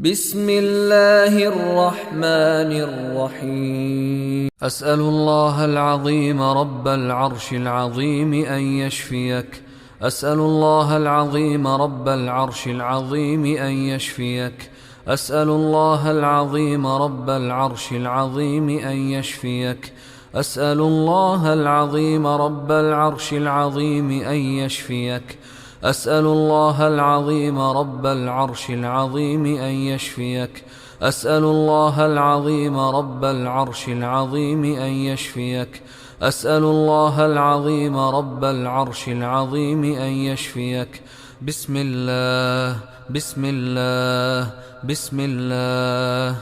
بسم الله الرحمن الرحيم. أسأل الله العظيم رب العرش العظيم أن يشفيك. أسأل الله العظيم رب العرش العظيم أن يشفيك. أسأل الله العظيم رب العرش العظيم أن يشفيك. أسأل الله العظيم رب العرش العظيم أن يشفيك. أسأل الله العظيم رب العرش العظيم أن يشفيك. أسأل الله العظيم رب العرش العظيم أن يشفيك. أسأل الله العظيم رب العرش العظيم أن يشفيك. بسم الله بسم الله بسم الله.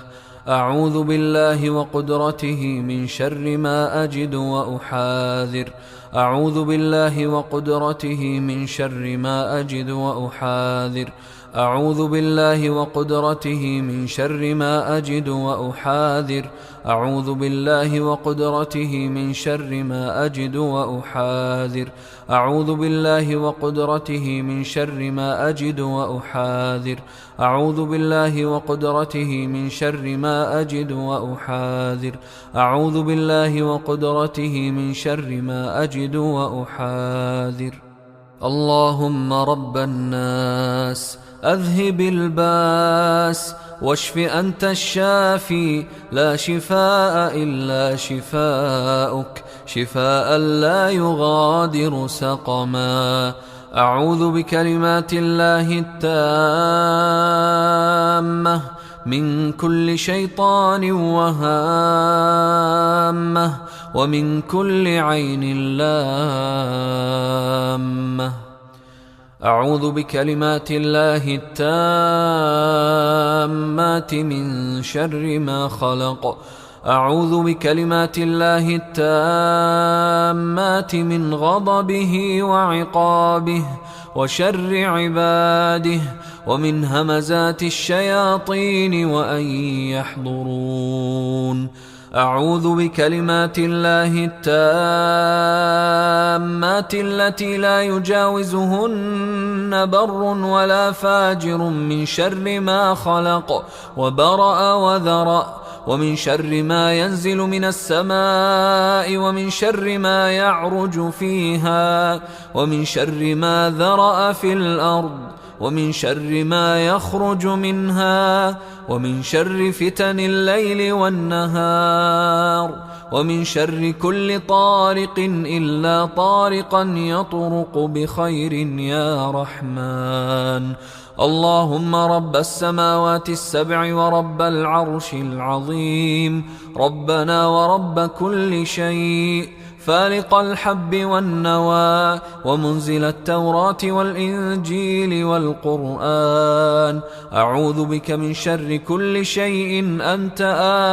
أعوذ بالله وقدرته من شر ما أجد وأحاذر. أعوذ بالله وقدرته من شر ما أجد وأحاذر. أعوذ بالله وقدرته من شر ما أجد وأحاذر. أعوذ بالله وقدرته من شر ما أجد وأحاذر. أعوذ بالله وقدرته من شر ما أجد وأحاذر. أعوذ بالله وقدرته من شر ما أجد وأحاذر. أعوذ بالله وقدرته من شر ما أجد وأحاذر. اللهم رب الناس أذهب الباس واشف أنت الشافي، لا شفاء إلا شفاؤك، شفاء لا يغادر سقما. أعوذ بكلمات الله التامة من كل شيطان وهامة ومن كل عين لامة. أعوذ بكلمات الله التامات من شر ما خلق. أعوذ بكلمات الله التامات من غضبه وعقابه وشر عباده ومن همزات الشياطين وأن يحضرون. أعوذ بكلمات الله التامات التي لا يجاوزهن بر ولا فاجر من شر ما خلق وبرأ وذرأ، ومن شر ما ينزل من السماء، ومن شر ما يعرج فيها، ومن شر ما ذرأ في الأرض، ومن شر ما يخرج منها، ومن شر فتن الليل والنهار، ومن شر كل طارق إلا طارقا يطرق بخير يا رحمن. اللهم رب السماوات السبع ورب العرش العظيم، ربنا ورب كل شيء، فالق الحب والنوى، ومنزل التوراة والإنجيل والقرآن، أعوذ بك من شر كل شيء أنت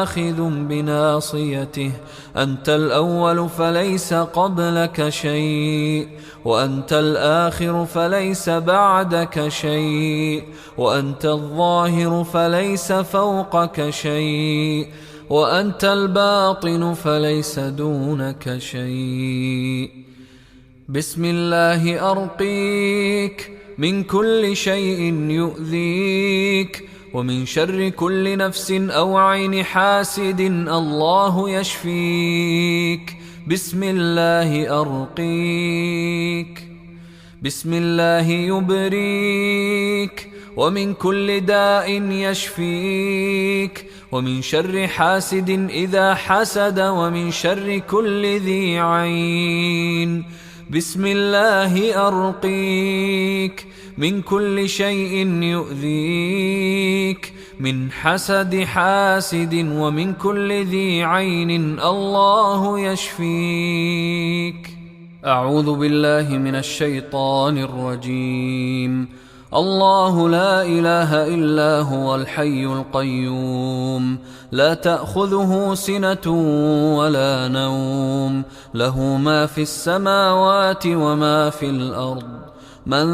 آخذ بناصيته. أنت الأول فليس قبلك شيء، وأنت الآخر فليس بعدك شيء، وأنت الظاهر فليس فوقك شيء، وأنت الباطن فليس دونك شيء. بسم الله أرقيك من كل شيء يؤذيك، ومن شر كل نفس أو عين حاسد الله يشفيك. بسم الله أرقيك. بسم الله يبريك، ومن كل داء يشفيك، ومن شر حاسد إذا حسد، ومن شر كل ذي عين. بسم الله أرقيك من كل شيء يؤذيك، من حسد حاسد، ومن كل ذي عين الله يشفيك. أعوذ بالله من الشيطان الرجيم. الله لا إله إلا هو الحي القيوم، لا تأخذه سنة ولا نوم، له ما في السماوات وما في الأرض. من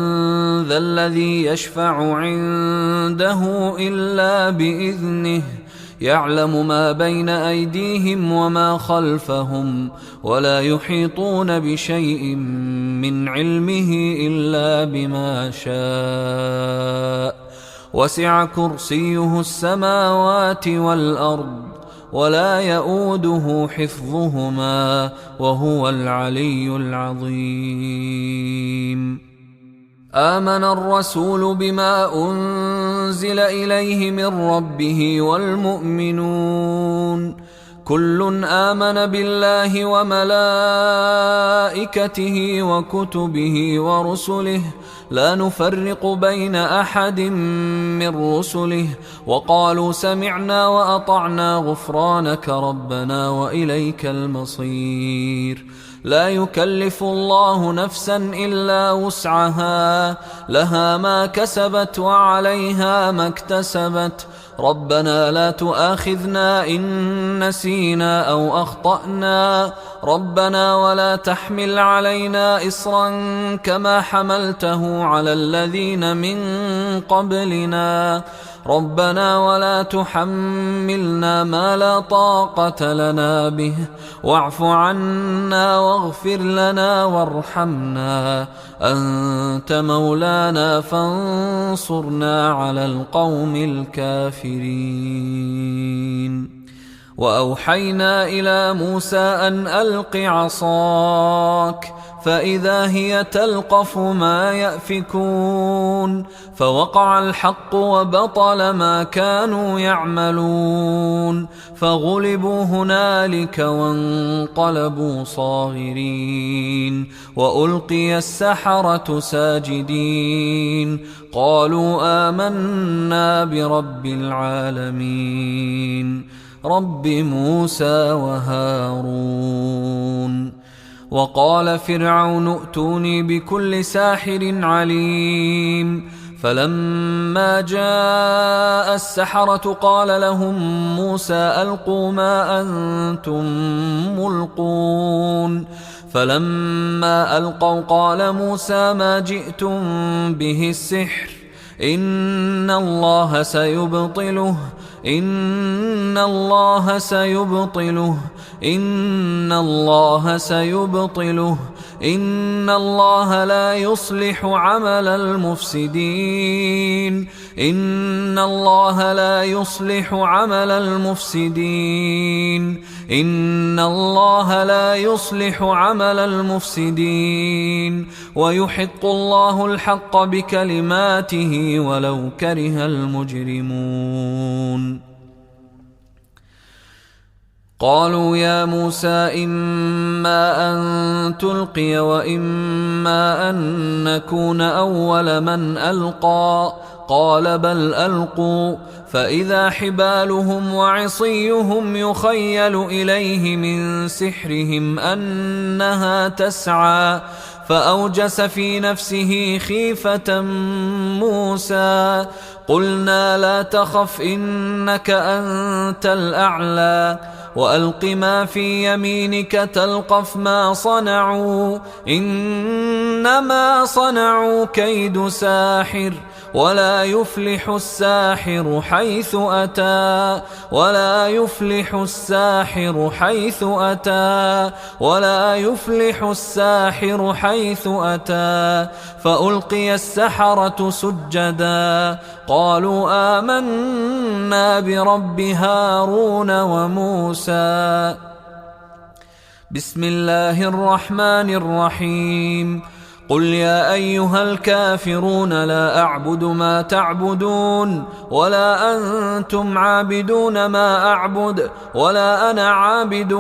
ذا الذي يشفع عنده إلا بإذنه، يعلم ما بين أيديهم وما خلفهم، ولا يحيطون بشيء من علمه إلا بما شاء، وسع كرسيه السماوات والأرض ولا يؤوده حفظهما وهو العلي العظيم. آمن الرسول بما أنزل إليه من ربه والمؤمنون كل آمن بالله وملائكته وكتبه ورسله لا نفرق بين أحد من رسله وقالوا سمعنا وأطعنا غفرانك ربنا وإليك المصير. لا يكلف الله نفسا إلا وسعها لها ما كسبت وعليها ما اكتسبت ربنا لا تؤاخذنا إن نسينا أو أخطأنا ربنا ولا تحمل علينا إصرا كما حملته على الذين من قبلنا ربنا ولا تحملنا ما لا طاقة لنا به واعف عنا واغفر لنا وارحمنا أنت مولانا فانصرنا على القوم الكافرين. وأوحينا إلى موسى أن ألق عصاك فإذا هي تلقف ما يأفكون فوقع الحق وبطل ما كانوا يعملون فغلبوا هنالك وانقلبوا صاغرين وألقي السحرة ساجدين قالوا آمنا برب العالمين رب موسى وهارون. وقال فرعون ائتوني بكل ساحر عليم فلما جاء السحرة قال لهم موسى ألقوا ما أنتم ملقون فلما ألقوا قال موسى ما جئتم به السحر إن الله سيبطله إن الله سيبطله إن الله سيبطله إن الله لا يصلح عمل المفسدين إن الله لا يصلح عمل المفسدين إن الله لا يصلح عمل المفسدين ويحق الله الحق بكلماته ولو كره المجرمون. قالوا يا موسى إما أن تلقي وإما أن نكون أول من ألقى قال بل ألقوا فإذا حبالهم وعصيهم يخيل إليه من سحرهم أنها تسعى فأوجس في نفسه خيفة موسى قلنا لا تخف إنك أنت الأعلى وألق ما في يمينك تلقف ما صنعوا إنما صنعوا كيد ساحر ولا يفلح الساحر حيث أتى ولا يفلح الساحر حيث أتى ولا يفلح الساحر حيث أتى فألقي السحرة سجدا قالوا آمنا برب هارون وموسى. بسم الله الرحمن الرحيم قل يا أيها الكافرون لا أعبد ما تعبدون ولا أنتم عابدون ما أعبد ولا أنا عابد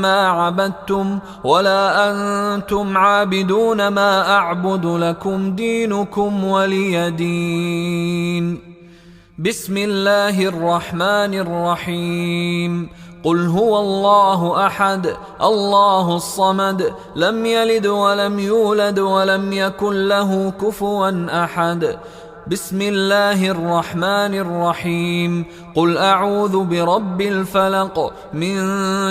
ما عبدتم ولا أنتم عابدون ما أعبد لكم دينكم ولي دين. بسم الله الرحمن الرحيم قل هو الله أحد الله الصمد لم يلد ولم يولد ولم يكن له كفوا أحد. بسم الله الرحمن الرحيم قل أعوذ برب الفلق من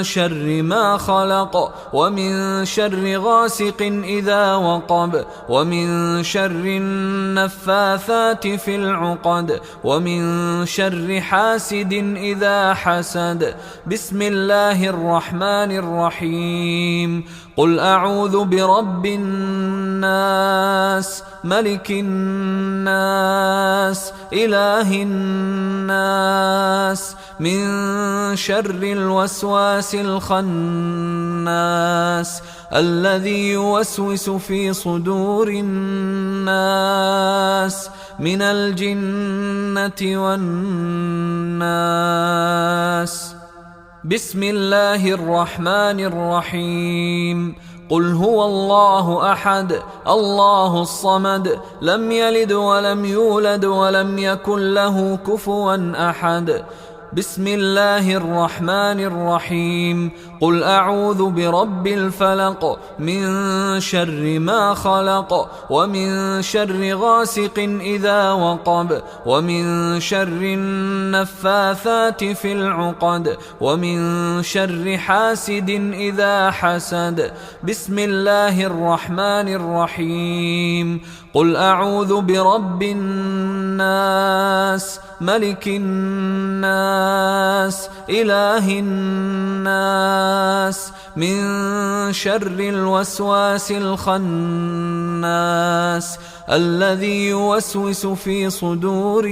شر ما خلق ومن شر غاسق إذا وقب ومن شر النفاثات في العقد ومن شر حاسد إذا حسد. بسم الله الرحمن الرحيم قل أعوذ برب الناس ملك الناس إله الناس من شر الوسواس الخناس الذي يوسوس في صدور الناس من الجنة والناس. بسم الله الرحمن الرحيم. قل هو الله أحد الله الصمد لم يلد ولم يولد ولم يكن له كفوا أحد. بسم الله الرحمن الرحيم. قل أعوذ برب الفلق من شر ما خلق ومن شر غاسق إذا وقب ومن شر النفاثات في العقد ومن شر حاسد إذا حسد. بسم الله الرحمن الرحيم. قل أعوذ برب الناس ملك الناس إله الناس من شر الوسواس الخناس الذي يوسوس في صدور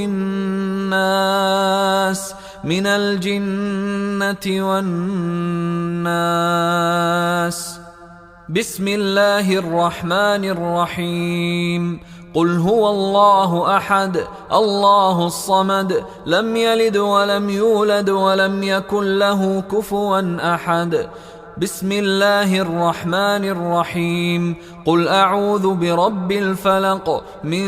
الناس من الجنة والناس. بسم الله الرحمن الرحيم. قل هو الله أحد الله الصمد لم يلد ولم يولد ولم يكن له كفوا أحد. بسم الله الرحمن الرحيم. قل أعوذ برب الفلق من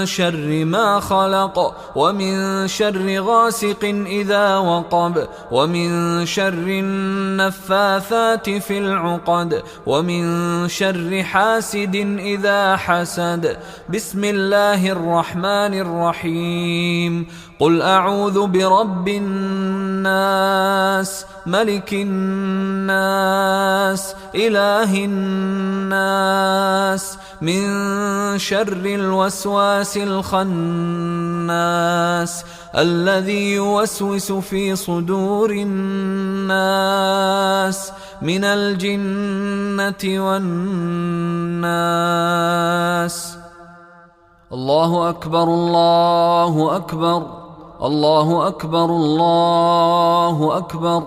شر ما خلق ومن شر غاسق إذا وقب ومن شر النفاثات في العقد ومن شر حاسد إذا حسد. بسم الله الرحمن الرحيم. قل أعوذ برب الناس ملك الناس إله الناس من شر الوسواس الخناس الذي يوسوس في صدور الناس من الجنة والناس. الله أكبر الله أكبر الله أكبر الله أكبر.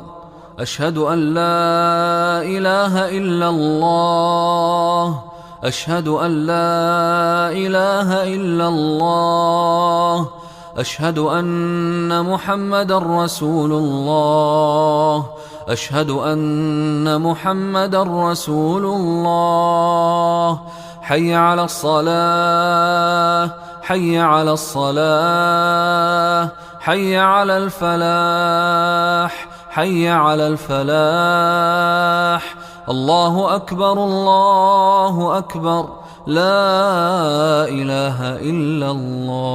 أشهد أن لا إله إلا الله أشهد أن لا إله إلا الله أشهد أن محمدا رسول الله أشهد أن محمدا رسول الله. حي على الصلاة حي على الصلاة حي على الفلاح حي على الفلاح. الله أكبر الله أكبر لا إله إلا الله.